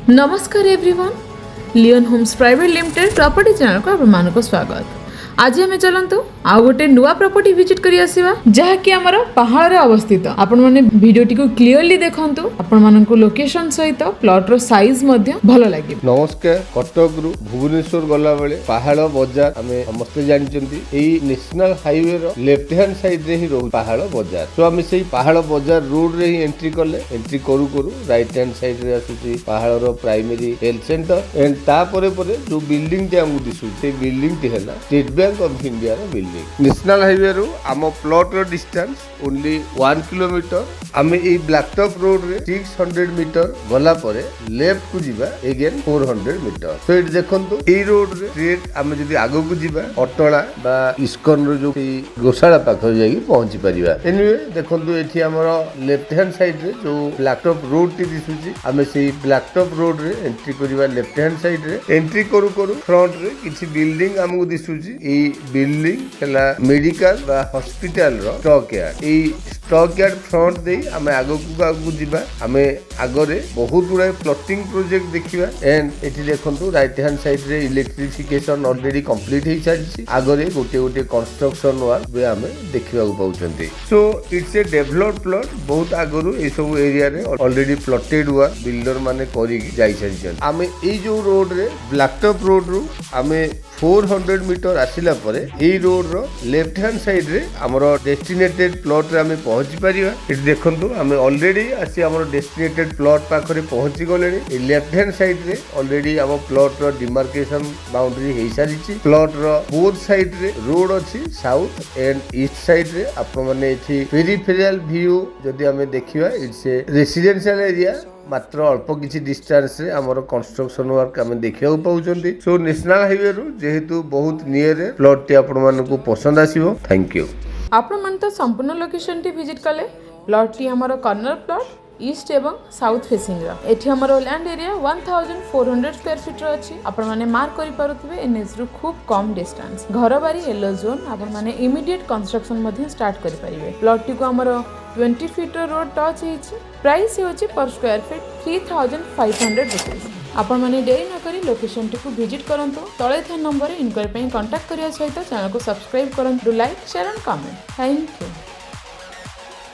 नमस्कार everyone, Leon Holmes private limited property channel को आपको स्वागत। आज आम चलतु आउ गोटे नुआ प्रॉपर्टी विजिट करी आसीबा जहाँकि आमर पहाड़ रे अवस्थित। आपण माने वीडियोटी को क्लियरली देखंतु, आपण माननको लोकेशन सहित प्लॉट रो साइज मध्ये भलो लागि। नमस्कार, कटक रु भुवनेश्वर गला बेले पहाड़ बाजार आमे समस्त जानचंती एई नेशनल हाईवे रो लेफ्ट हैंड साइड रे ही रहू पहाड़ बाजार। तो आमे सेई पहाड़ बाजार रोड रे ही एंट्री करले, एंट्री करू करू राइट हैंड साइड रे आसुची पहाड़ रो प्राइमरी हेल्थ सेंटर एंड ता परे परे जो बिल्डिंग टे हमकु दिसु से बिल्डिंग टे हैला स्टेट बैंक ऑफ इंडिया रो बिल्डिंग। नेशनल हाईवे रो आम प्लॉट रो डिस्टेंस ओनली 1 किलोमीटर। आमे ए ब्लैक टॉप रोड रे 600 मीटर गला परे लेफ्ट को जिबा अगेन 400 मीटर। तो एट देखंतु ए रोड रे स्ट्रेट आमे जदी आगो को जिबा अटला बा इस्कन रो जो गोशाला पाख जाई पहुंची परिबा। एनीवे देखंतु एठी हमर लेफ्ट हैंड साइड रे जो ब्लैक टॉप रोड टी दिसुची, आमे सेही ब्लैक टॉप रोड रे एंट्री करिबा। लेफ्ट हैंड साइड रे एंट्री करू करू फ्रंट रे किछि बिल्डिंग हमकु दिसुची। ए बिल्डिंग हला मेडिकल बा हॉस्पिटल रो स्टॉक यार्ड। ए स्टॉक यार्ड फ्रंट दे आमे आगो जिबा। आमे आगरे बहुत गुडा प्लॉटिंग प्रोजेक्ट देखिबा एंड एठी देखंतु राइट हैंड साइड रे इलेक्ट्रिफिकेशन ऑलरेडी कंप्लीट हे सारिछि। आगरे गोटे गोटे कंस्ट्रक्शन वर्क बे आमे देखिबा को पाउछंती। So it's a developed plot. बहुत आगरु ए सब एरिया रे ऑलरेडी प्लॉटेड वर्क बिल्डर माने करि जाई सारिछन। आमे ए जो रोड रे ब्लैक टॉप रोड रू आमे 400 मीटर आसिला परे ए रोड रो लेफ्ट हैंड साइड रे हमरो डेस्टिनेटेड प्लॉट रे आमे पहुंची परिबा। इट देखंतु आमे ऑलरेडी आसी हमरो डेस्टिनेटेड प्लॉट पाखरे पहुंची गलेनी। ए लेफ्ट हैंड साइड रे ऑलरेडी हम प्लॉट रो डिमार्केशन बाउंड्री हे सारिछि। प्लॉट रो बोथ साइड रे रोड अछि, साउथ एंड ईस्ट साइड रे आपण माने एठी पेरिफेरल व्यू जदी आमे देखिबा इट्स ए रेसिडेंशियल एरिया। मात्र अल्प किछि डिस्टेंस रे हमर कंस्ट्रक्शन वर्क आमे देखिया पाउचंती। सो नेशनल हाईवे रु जेहेतु बहुत नियर प्लॉट टी आपण मानकु पसंद आसीबो। Thank you. आपण मन तो संपूर्ण लोकेशन टी विजिट कले। प्लॉट टी हमर कॉर्नर प्लॉट ईस्ट एवं साउथ फेसिंग रा। एठी हमरो लैंड एरिया 1400 स्क्वायर फीट रो अछि। आपण माने मार्क करि पारुथिबे एनएच रु खूब कम डिस्टेंस। घरबारी येलो जोन आपण माने इमीडिएट कंस्ट्रक्शन मध्ये स्टार्ट करि परिबे। प्लॉट टी को हमरो 20 फीट रोड टच हेछि। प्राइस होछि पर स्क्वायर फीट 3500 रुपीस। आपण माने देरी न करी लोकेशन टी को विजिट करंतु। तळे था नंबर रे इनक्वायरी पई कांटेक्ट करिया सहित चैनल को सब्सक्राइब करंतु। Like share and comment. Thank you.